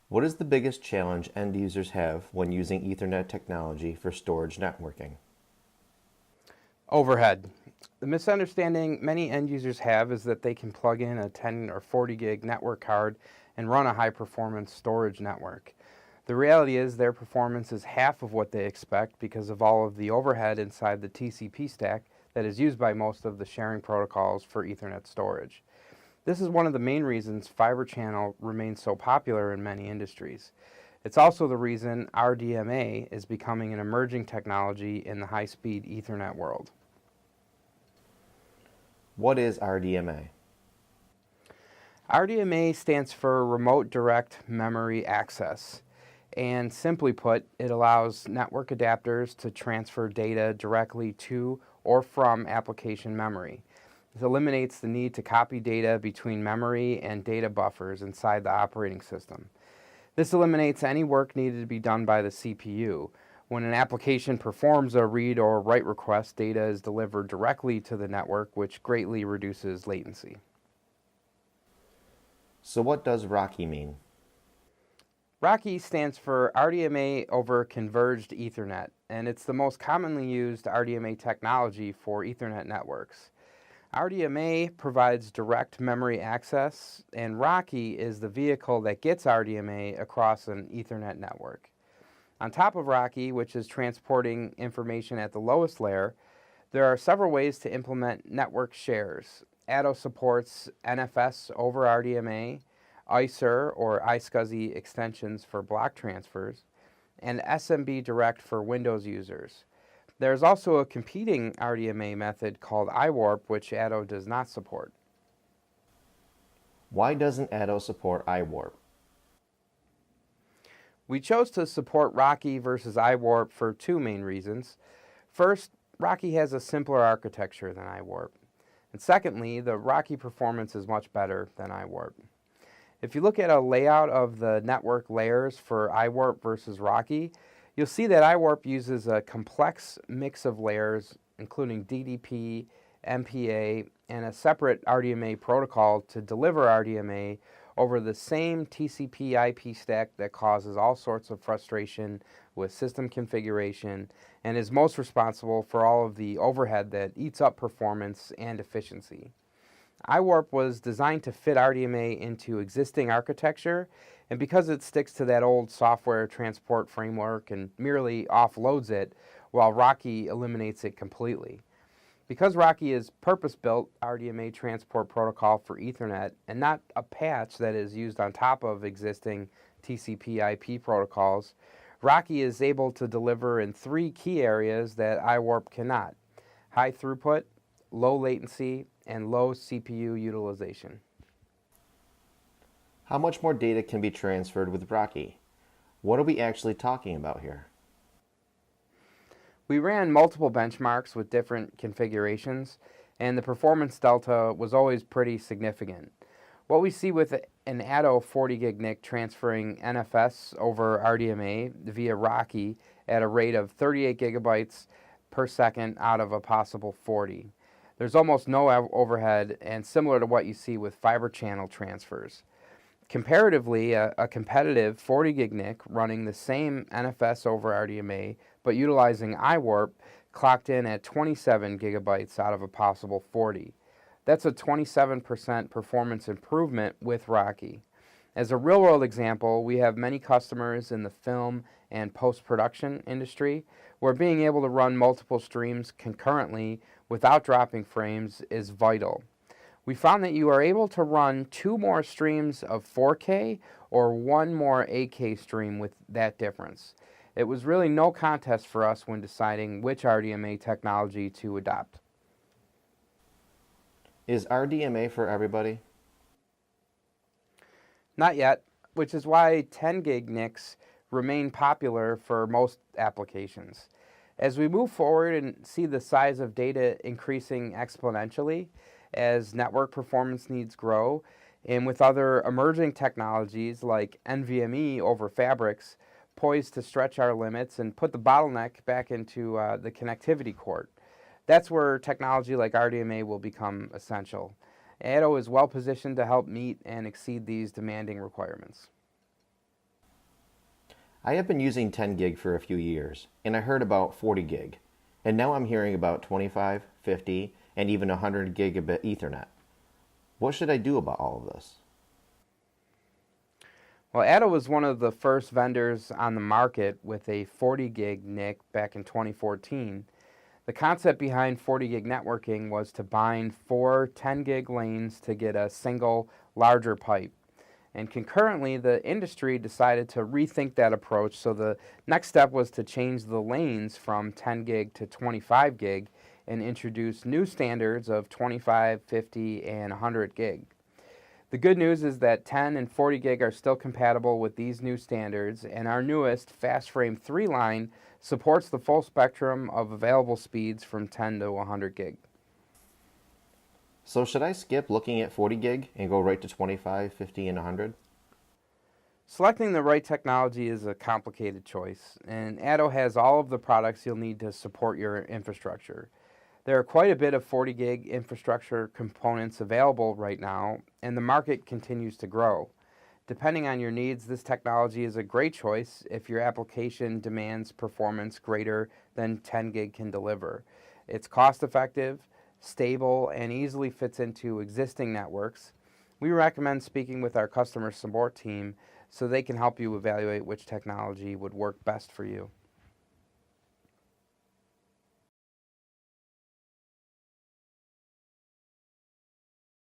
What is the biggest challenge end users have when using Ethernet technology for storage networking? Overhead. The misunderstanding many end users have is that they can plug in a 10 or 40 gig network card and run a high performance storage network. The reality is their performance is half of what they expect because of all of the overhead inside the TCP stack that is used by most of the sharing protocols for Ethernet storage. This is one of the main reasons fiber channel remains so popular in many industries. It's also the reason RDMA is becoming an emerging technology in the high-speed Ethernet world. What is RDMA? RDMA stands for Remote Direct Memory Access, and simply put, it allows network adapters to transfer data directly to or from application memory. It eliminates the need to copy data between memory and data buffers inside the operating system. This eliminates any work needed to be done by the CPU. When an application performs a read or write request, data is delivered directly to the network, which greatly reduces latency. So what does RoCE mean? RoCE stands for RDMA over Converged Ethernet, and it's the most commonly used RDMA technology for Ethernet networks. RDMA provides direct memory access, and RoCE is the vehicle that gets RDMA across an Ethernet network. On top of RoCE, which is transporting information at the lowest layer, there are several ways to implement network shares. ATTO supports NFS over RDMA, ISER or iSCSI extensions for block transfers, and SMB Direct for Windows users. There's also a competing RDMA method called iWarp, which ATTO does not support. Why doesn't ATTO support iWarp? We chose to support RoCE versus iWarp for two main reasons. First, RoCE has a simpler architecture than iWarp. And secondly, the RoCE performance is much better than iWarp. If you look at a layout of the network layers for iWarp versus RoCE, you'll see that iWarp uses a complex mix of layers, including DDP, MPA, and a separate RDMA protocol to deliver RDMA over the same TCP IP stack that causes all sorts of frustration with system configuration and is most responsible for all of the overhead that eats up performance and efficiency. iWarp was designed to fit RDMA into existing architecture, and because it sticks to that old software transport framework and merely offloads it, while RoCE eliminates it completely. Because RoCE is purpose-built RDMA transport protocol for Ethernet and not a patch that is used on top of existing TCP IP protocols, RoCE is able to deliver in three key areas that iWarp cannot: high throughput, low latency, and low CPU utilization. How much more data can be transferred with RoCE? What are we actually talking about here? We ran multiple benchmarks with different configurations, and the performance delta was always pretty significant. What we see with an ATTO 40 gig NIC transferring NFS over RDMA via RoCE at a rate of 38 gigabytes per second out of a possible 40. There's almost no overhead, and similar to what you see with fiber channel transfers. Comparatively, a competitive 40 gig NIC running the same NFS over RDMA but utilizing iWarp clocked in at 27 gigabytes out of a possible 40. That's a 27% performance improvement with RoCE. As a real-world example, we have many customers in the film and post-production industry where being able to run multiple streams concurrently without dropping frames is vital. We found that you are able to run 2 more streams of 4K or 1 more 8K stream with that difference. It was really no contest for us when deciding which RDMA technology to adopt. Is RDMA for everybody? Not yet, which is why 10 gig NICs remain popular for most applications. As we move forward and see the size of data increasing exponentially as network performance needs grow, and with other emerging technologies like NVMe over fabrics poised to stretch our limits and put the bottleneck back into the connectivity court, that's where technology like RDMA will become essential. ATTO is well positioned to help meet and exceed these demanding requirements. I have been using 10 gig for a few years, and I heard about 40 gig. And now I'm hearing about 25, 50, and even 100 gigabit Ethernet. What should I do about all of this? Well, ATTO was one of the first vendors on the market with a 40 gig NIC back in 2014. The concept behind 40 gig networking was to bind 4 10 gig lanes to get a single, larger pipe. And concurrently, the industry decided to rethink that approach, so the next step was to change the lanes from 10 gig to 25 gig and introduce new standards of 25, 50, and 100 gig. The good news is that 10 and 40 gig are still compatible with these new standards, and our newest FastFrame 3 line supports the full spectrum of available speeds from 10 to 100 gig. So should I skip looking at 40 gig and go right to 25, 50, and 100? Selecting the right technology is a complicated choice, and ATTO has all of the products you'll need to support your infrastructure. There are quite a bit of 40 gig infrastructure components available right now, and the market continues to grow. Depending on your needs, this technology is a great choice if your application demands performance greater than 10 gig can deliver. It's cost effective, stable, and easily fits into existing networks. We recommend speaking with our customer support team so they can help you evaluate which technology would work best for you.